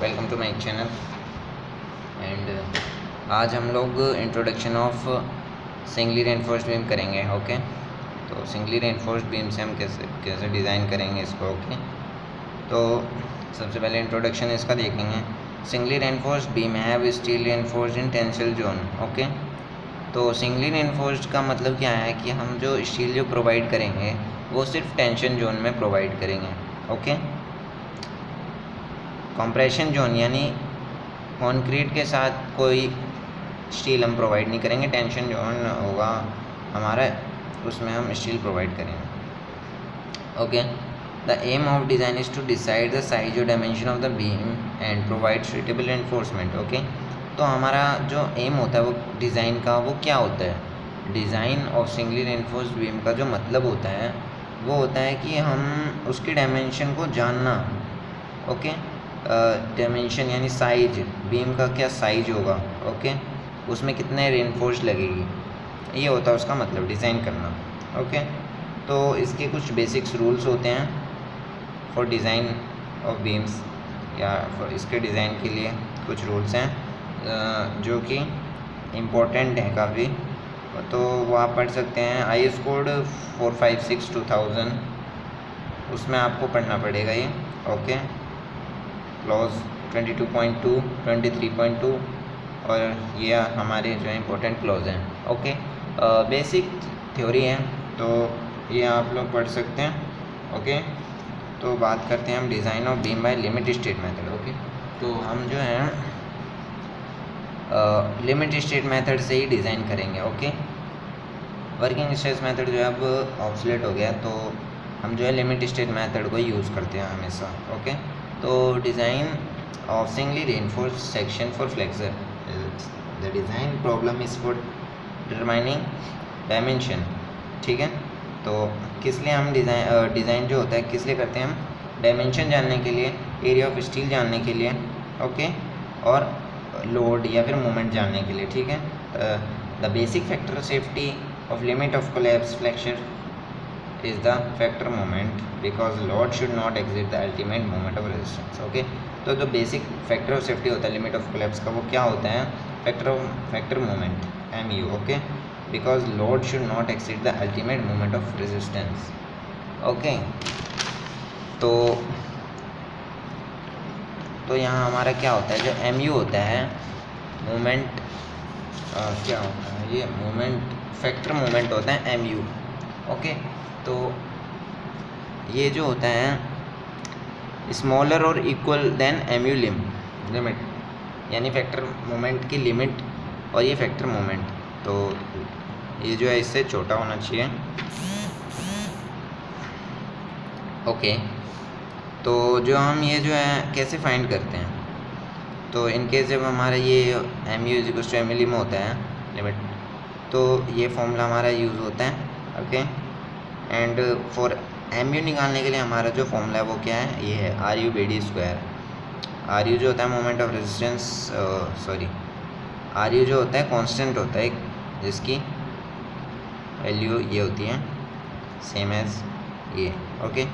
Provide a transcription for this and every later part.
Welcome to my channel. And आज हम लोग introduction of singly reinforced beam करेंगे। ओके, तो सिंगली रेनफोर्स्ड बीम से हम कैसे डिज़ाइन करेंगे इसको। ओके, तो सबसे पहले इंट्रोडक्शन इसका देखेंगे। Singly reinforced beam have steel reinforced in tensile zone. Okay, तो सिंगली रेनफोर्स्ड का मतलब क्या है कि हम जो स्टील जो प्रोवाइड करेंगे वो सिर्फ टेंशन जोन में प्रोवाइड करेंगे। ओके, कंप्रेशन जोन यानी कंक्रीट के साथ कोई स्टील हम प्रोवाइड नहीं करेंगे। टेंशन जोन होगा हमारा, उसमें हम स्टील प्रोवाइड करेंगे। Okay, the aim of design is to decide the size और dimension of the beam and provide suitable reinforcement. Okay, तो हमारा जो एम होता है वो डिज़ाइन का वो क्या होता है। Design of singly reinforced beam का जो मतलब होता है वो होता है कि हम उसकी डायमेंशन को जानना। ओके, डायमेंशन यानी साइज, बीम का क्या साइज होगा। ओके, उसमें कितने रेनफोर्स लगेगी, ये होता है उसका मतलब डिज़ाइन करना। ओके, तो इसके कुछ बेसिक्स रूल्स होते हैं फॉर डिज़ाइन ऑफ बीम्स, या इसके डिज़ाइन के लिए कुछ रूल्स हैं जो कि इम्पोर्टेंट हैं काफ़ी, तो वो आप पढ़ सकते हैं। IS कोड 456/2000, उसमें आपको पढ़ना पड़ेगा ये। ओके, क्लॉज 22.2, 23.2 और ये हमारे जो इम्पोर्टेंट क्लॉज हैं। ओके, बेसिक थ्योरी है तो ये आप लोग पढ़ सकते हैं। ओके, तो बात करते हैं हम design of beam by limit state method. Okay, तो हम जो है लिमिट स्टेट मेथड से ही डिज़ाइन करेंगे। ओके, वर्किंग स्ट्रेस मेथड जो है अब ऑब्सोलेट हो गया, तो हम जो है लिमिट स्टेट मेथड को यूज़ करते हैं हमेशा। ओके, तो design of singly reinforced section for flexor, the design problem is for determining dimension. ठीक है, तो किस लिए हम डिज़ाइन जो होता है किस लिए करते हैं हम, डायमेंशन जानने के लिए, एरिया ऑफ स्टील जानने के लिए। ओके, और लोड या फिर मोमेंट जानने के लिए। ठीक है, the basic factor safety of limit of collapse flexure is the factor moment because load should not exceed the ultimate moment of resistance. Okay, तो जो बेसिक फैक्टर ऑफ सेफ्टी होता है लिमिट ऑफ कोलैप्स का वो क्या होता है, factor moment MU। Okay, because load should not exceed the ultimate moment of resistance. Okay, तो यहाँ हमारा क्या होता है, जो MU होता है मोमेंट, क्या होता है ये मोमेंट, फैक्टर मोमेंट होता है MU। ओके, तो ये जो होता है स्मॉलर और इक्वल देन MU लिमिट, यानी फैक्टर मोमेंट की लिमिट और ये फैक्टर मोमेंट, तो ये जो है इससे छोटा होना चाहिए। ओके, तो जो हम ये जो है कैसे फाइंड करते हैं, तो इनकेस जब हमारा ये MU = MU लिम होता है लिमिट, तो ये फॉर्मूला हमारा यूज़ होता है। ओके, एंड फॉर MU निकालने के लिए हमारा जो फॉर्मूला है वो क्या है, ये है RU/BD²। RU जो होता है मोमेंट ऑफ रेजिस्टेंस, RU जो होता है कांस्टेंट होता है जिसकी वैल्यू ये होती है सेम एज ये। ओके,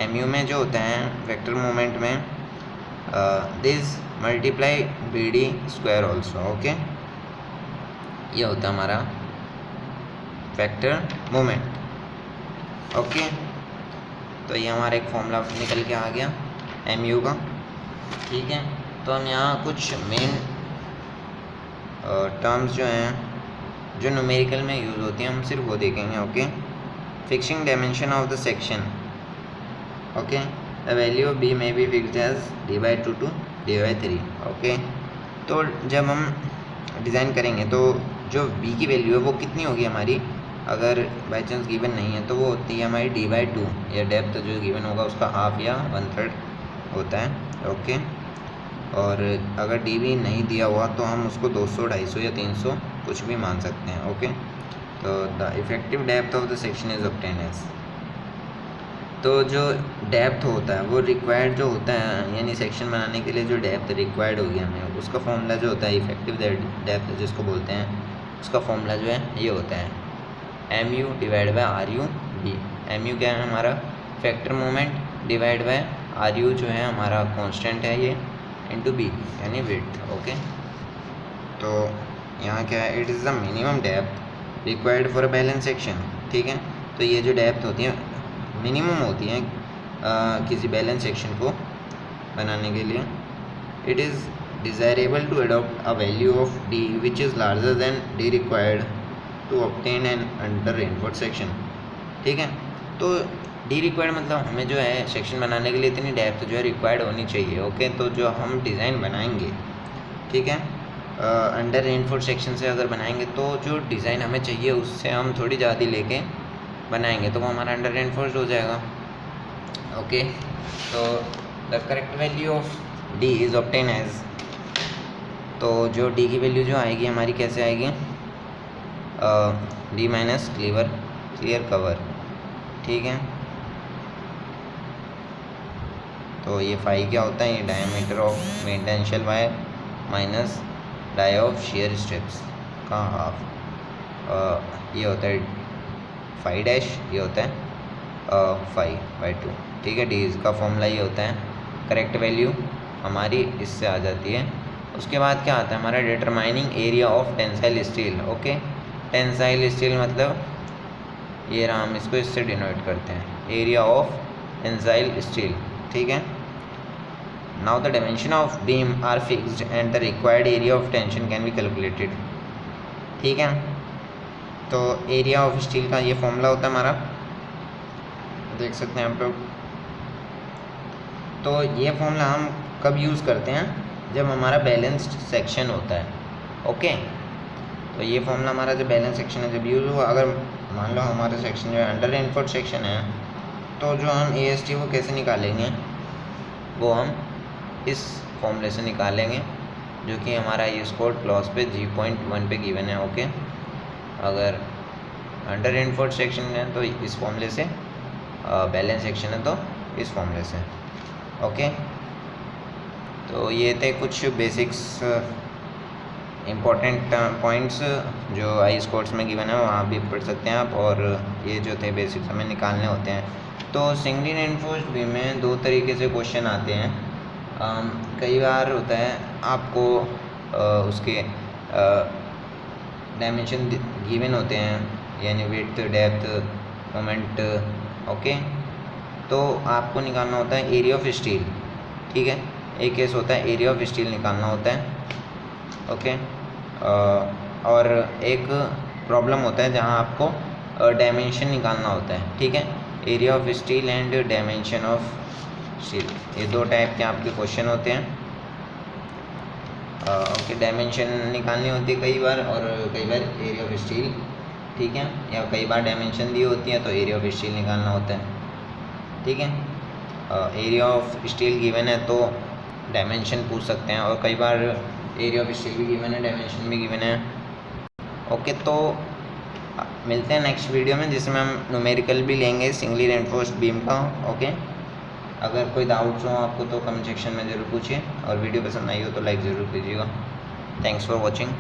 MU में जो होता है वेक्टर मोमेंट में this multiply BD² also. Okay, ये होता है हमारा फैक्टर मोमेंट। ओके, तो ये हमारा एक फॉर्मूला निकल के आ गया MU का। ठीक है, तो हम यहाँ कुछ मेन टर्म्स जो हैं जो न्यूमेरिकल में यूज़ होती हैं हम सिर्फ वो देखेंगे। Okay, fixing dimension of the section. Okay, the value of B may be fixed as D/2 to D/3। Okay, तो जब हम डिज़ाइन करेंगे तो जो B की वैल्यू है वो कितनी होगी हमारी, अगर बाई चांस गिवन नहीं है तो वो होती है हमारी D/2, या डेप्थ जो गिवन होगा उसका हाफ या 1/3 होता है। ओके, और अगर D भी नहीं दिया हुआ तो हम उसको 200, 250 या 300 कुछ भी मान सकते हैं। ओके, तो the effective depth of the section is obtained as, तो जो डेप्थ होता है वो रिक्वायर्ड जो होता है, यानी सेक्शन बनाने के लिए जो डेप्थ रिक्वायर्ड होगी हमें, उसका फॉर्मूला जो होता है इफेक्टिव डेप्थ जिसको बोलते हैं, उसका फॉर्मूला जो है ये होता है MU/RU/B। MU क्या है हमारा, factor moment divide by R U जो है हमारा कांस्टेंट है ये, इंटू बी यानी विड्थ। ओके, तो यहाँ क्या है, it is the minimum depth required for a balance section. ठीक है, तो ये जो डेप्थ होती है मिनिमम होती है किसी बैलेंस सेक्शन को बनाने के लिए। It is desirable to adopt a value of d which is larger than d required to obtain an under reinforced section. ठीक है, तो डी रिक्वायर्ड मतलब हमें जो है सेक्शन बनाने के लिए इतनी डेप्थ जो है रिक्वायर्ड होनी चाहिए। ओके, तो जो हम डिज़ाइन बनाएंगे, ठीक है, अंडर रेनफोर्ड सेक्शन से अगर बनाएंगे तो जो डिज़ाइन हमें चाहिए उससे हम थोड़ी ज़्यादा लेके बनाएंगे तो वो हमारा अंडर रेनफोर्स्ड हो जाएगा। ओके, तो the correct value of D is obtain as, तो जो डी की वैल्यू जो आएगी हमारी कैसे आएगी, डी माइनस क्लियर कवर। ठीक है, तो ये फाई क्या होता है, ये diameter of main tensile wire minus dia of shear stirrups का हाफ, ये होता है फाई डैश, ये होता है फाई बाई 2। ठीक है, डी इसका फॉर्मूला ये होता है। करेक्ट वैल्यू हमारी इससे आ जाती है। उसके बाद क्या आता है हमारा, determining area of tensile steel. Okay, tensile steel मतलब ये रहा, हम इसको इससे डिनोट करते हैं, एरिया ऑफ टेंसाइल स्टील। ठीक है, now the dimension of beam are fixed and the required area of tension can be calculated. ठीक है, तो एरिया ऑफ स्टील का ये फॉर्मूला होता है हमारा, देख सकते हैं आप लोग। तो ये फॉर्मूला हम कब यूज़ करते हैं, जब हमारा बैलेंस्ड सेक्शन होता है। ओके, तो ये फॉर्मूला हमारा जब बैलेंस सेक्शन है जब यूज़ हुआ, अगर मान लो हमारा सेक्शन जो है अंडर रेनफोर्ड सेक्शन है, तो जो हम AST को कैसे निकालेंगे, वो हम इस फॉर्मूले से निकालेंगे जो कि हमारा ये स्कोर क्लॉज पे G.1 पे गिवन है। ओके, अगर अंडर रेनफोर्ड सेक्शन है तो इस फॉर्मूले से, बैलेंस सेक्शन है तो इस फॉर्मूले से। ओके, तो ये थे कुछ बेसिक्स इम्पॉर्टेंट पॉइंट्स जो आई कोर्स में गिवन है, वहाँ भी पढ़ सकते हैं आप। और ये जो थे बेसिक्स हमें निकालने होते हैं। तो सिंगली रेनफोर्स्ड बीम में दो तरीके से क्वेश्चन आते हैं। कई बार होता है आपको उसके डायमेंशन गिवन होते हैं, यानी विड्थ, डेप्थ, मोमेंट। ओके, तो आपको निकालना होता है एरिया ऑफ स्टील। ठीक है, एक केस होता है एरिया ऑफ स्टील निकालना होता है। ओके, और एक प्रॉब्लम होता है जहां आपको डायमेंशन निकालना होता है। ठीक है, area of steel and dimension of steel, ये दो टाइप के आपके क्वेश्चन होते हैं। ओके, डायमेंशन निकालनी होती है कई बार, और कई बार एरिया ऑफ स्टील। ठीक है, या कई बार डायमेंशन दी होती है तो एरिया ऑफ स्टील निकालना होता है। ठीक है, एरिया ऑफ स्टील गिवन है तो डायमेंशन पूछ सकते हैं, और कई बार एरिया ऑफ स्टील भी गिवन है, डायमेंशन भी गिवन है। ओके, तो मिलते हैं नेक्स्ट वीडियो में जिसमें हम न्यूमेरिकल भी लेंगे सिंगली रेनफोर्स्ड बीम का। ओके, अगर कोई डाउट्स हो आपको तो कमेंट सेक्शन में ज़रूर पूछिए, और वीडियो पसंद आई हो तो लाइक ज़रूर कीजिएगा। Thanks for watching.